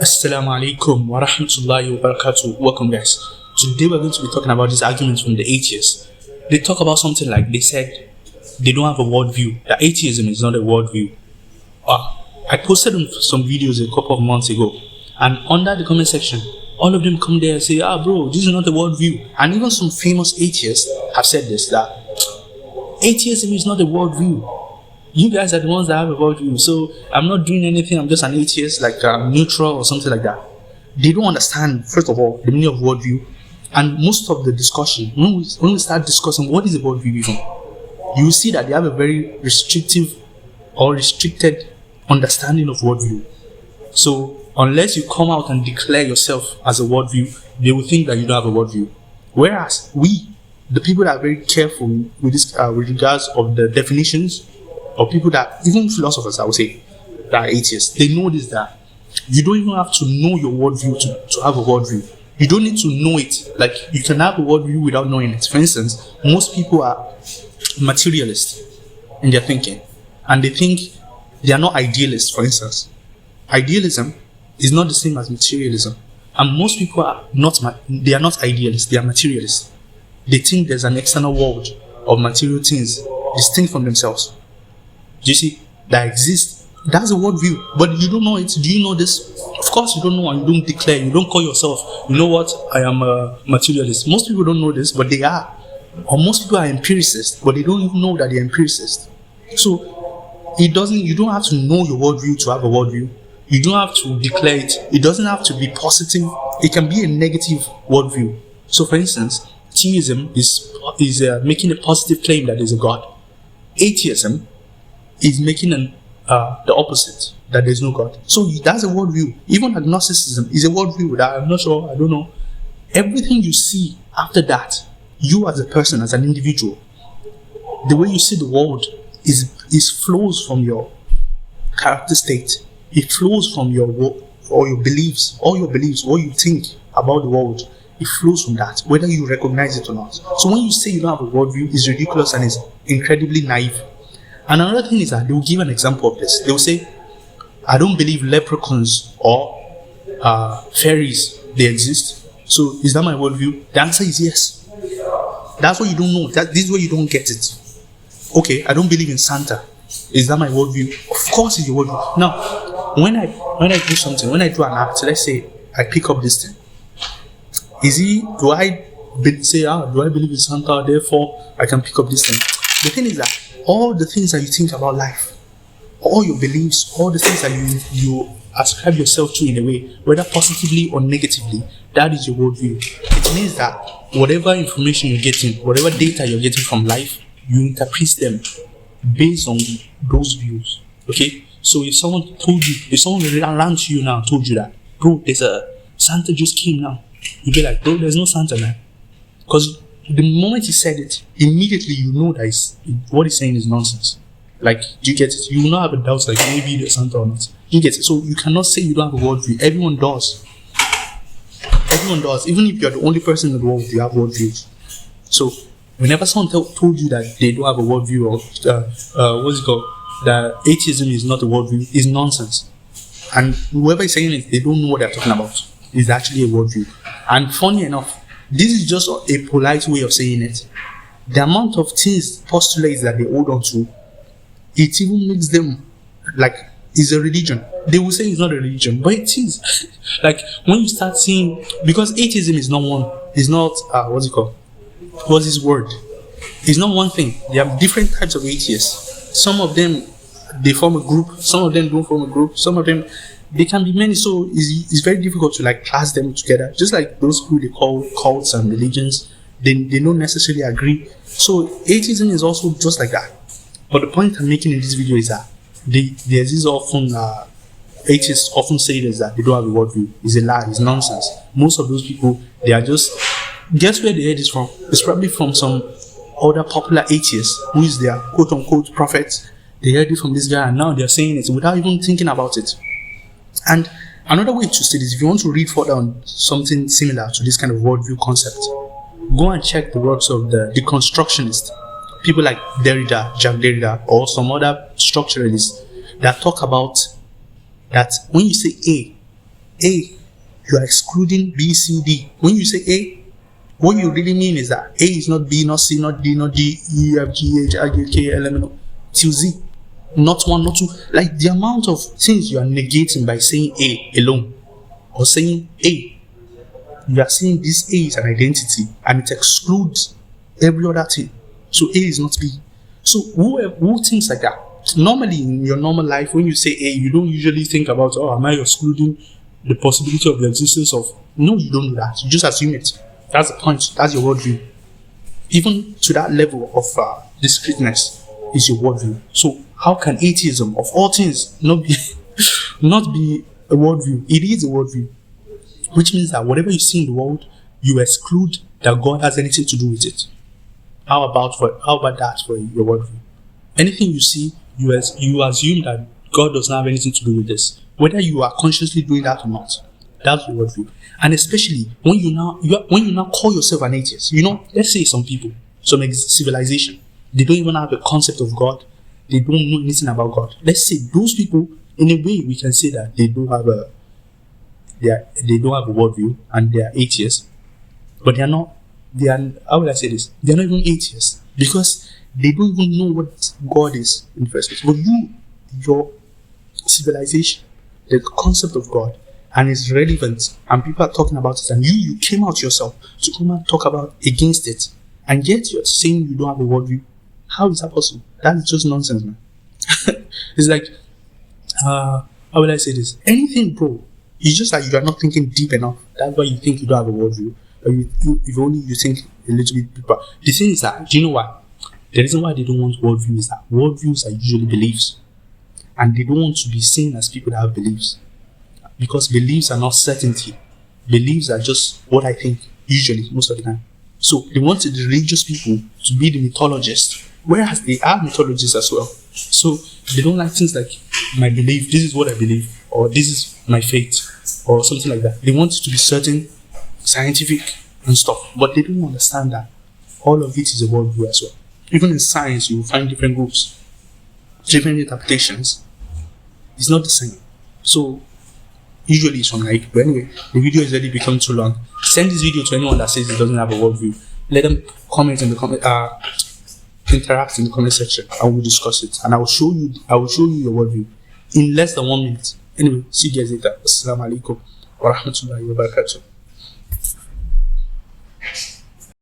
Assalamu alaikum wa rahmatullahi wa barakatuh. Welcome, guys. Today we're going to be talking about these arguments from the atheists. They talk about something like they said they don't have a worldview, that atheism is not a worldview. I posted some videos a couple of months ago, and under the comment section, all of them come there and say, bro, this is not a worldview. And even some famous atheists have said this, that atheism is not a worldview. You guys are the ones that have a worldview, so I'm not doing anything, I'm just an atheist, like neutral or something like that. They don't understand, first of all, the meaning of worldview. And most of the discussion, when we start discussing what is a worldview even, you will see that they have a very restrictive or restricted understanding of worldview. So unless you come out and declare yourself as a worldview, they will think that you don't have a worldview. Whereas we, the people that are very careful with this, with regards of the definitions, or people that, even philosophers, I would say, that are atheists, they know this, that you don't even have to know your worldview to have a worldview. You don't need to know it. Like, you can have a worldview without knowing it. For instance, most people are materialists in their thinking, and they think they are not idealists, for instance. Idealism is not the same as materialism. And most people are not idealists, they are materialists. They think there's an external world of material things distinct from themselves. Do you see? That exists. That's a worldview, but you don't know it. Do you know this? Of course you don't know, and you don't declare, you don't call yourself, you know what, I am a materialist. Most people don't know this, but they are. Or most people are empiricists, but they don't even know that they're empiricists. So you don't have to know your worldview to have a worldview. You don't have to declare it. It doesn't have to be positive. It can be a negative worldview. So for instance, theism is making a positive claim that there's a God. Atheism is making the opposite, that there's no God. So that's a worldview. Even agnosticism is a worldview that I'm not sure, I don't know. Everything you see after that, you as a person, as an individual, the way you see the world is flows from your character state. It flows from your beliefs, all your beliefs, what you think about the world. It flows from that, whether you recognize it or not. So when you say you don't have a worldview, it's ridiculous and it's incredibly naive. And another thing is that they will give an example of this. They will say, I don't believe leprechauns or fairies, they exist. So is that my worldview? The answer is yes. That's what you don't know. This is where you don't get it. Okay, I don't believe in Santa. Is that my worldview? Of course it's your worldview. Now, when I do something, when I do an act, let's say I pick up this thing. Do I believe in Santa, therefore I can pick up this thing? The thing is that all the things that you think about life, all your beliefs, all the things that you ascribe yourself to in a way, whether positively or negatively, that is your worldview. It means that whatever information you're getting, whatever data you're getting from life, you interpret them based on those views. Okay? So if someone ran to you now and told you that, bro, there's a Santa just came now, you'd be like, bro, there's no Santa, man. Because the moment he said it, immediately you know that what he's saying is nonsense. Like, do you get it? You will not have a doubt, like maybe there's Santa or not. You get it? So you cannot say you don't have a worldview. Everyone does. Everyone does. Even if you're the only person in the world, you have worldviews. So whenever someone told you that they don't have a worldview, or what's it called, that atheism is not a worldview, is nonsense. And whoever is saying it, they don't know what they're talking about. It's actually a worldview. And funny enough, this is just a polite way of saying it. The amount of things, postulates that they hold on to, it even makes them like it's a religion. They will say it's not a religion, but it is. Like when you start seeing, because atheism is not one, it's not what's it called? What's this word? It's not one thing. There are different types of atheists. Some of them they form a group, some of them don't form a group, some of them they can be many, so it's very difficult to like class them together. Just like those who they call cults and religions, they don't necessarily agree. So atheism is also just like that. But the point I'm making in this video is that there's this often atheists often say this, that they don't have a worldview. It's a lie, it's nonsense. Most of those people, they are just, guess where they heard this from? It's probably from some other popular atheists who is their quote unquote prophet. They heard it from this guy and now they're saying it without even thinking about it. And another way to say this, if you want to read further on something similar to this kind of worldview concept, go and check the works of the deconstructionists, people like Derrida, Jacques Derrida, or some other structuralists that talk about that when you say A, A, you are excluding B, C, D. When you say A, what you really mean is that A is not B, not C, not D, not D, E, F, G, H, I, J, K, L, M, N, O, till Z. Not one, not two. Like the amount of things you are negating by saying A alone, or saying A, you are saying this A is an identity and it excludes every other thing. So A is not B. So who thinks like that? Normally in your normal life, when you say A, you don't usually think about, oh, am I excluding the possibility of the existence of... No, you don't do that. You just assume it. That's the point. That's your worldview. Even to that level of discreteness is your worldview. So how can atheism, of all things, not be a worldview? It is a worldview, which means that whatever you see in the world, you exclude that God has anything to do with it. How about that for your worldview? Anything you see, you assume that God does not have anything to do with this, whether you are consciously doing that or not. That's your worldview. And especially when you now call yourself an atheist. Let's say some people, some civilization, they don't even have a concept of God. They don't know anything about God. Let's say those people, in a way, we can say that they don't have a worldview and they are atheists, but how will I say this? They are not even atheists because they don't even know what God is in the first place. But your civilization, the concept of God, and it's relevant, and people are talking about it, and you came out yourself to come and talk about against it, and yet you're saying you don't have a worldview. How is that possible? That's just nonsense, man. It's like, how will I say this? Anything, bro. It's just that you are not thinking deep enough. That's why you think you don't have a worldview. Or if only you think a little bit deeper. The thing is that, do you know why? The reason why they don't want worldview is that worldviews are usually beliefs. And they don't want to be seen as people that have beliefs. Because beliefs are not certainty. Beliefs are just what I think, usually, most of the time. So they wanted the religious people to be the mythologists, whereas they are mythologists as well. So they don't like things like, my belief, this is what I believe, or this is my faith, or something like that. They want it to be certain, scientific, and stuff. But they don't understand that all of it is a worldview as well. Even in science, you will find different groups, different interpretations. It's not the same. So usually it's from like, but anyway, the video has already become too long. Send this video to anyone that says it doesn't have a worldview. Let them comment in the comment, interact in the comment section, and we'll discuss it. And I will show you your worldview in less than 1 minute. Anyway, see you guys later. Assalamu alaikum wa rahmatullahi wa barakatuh.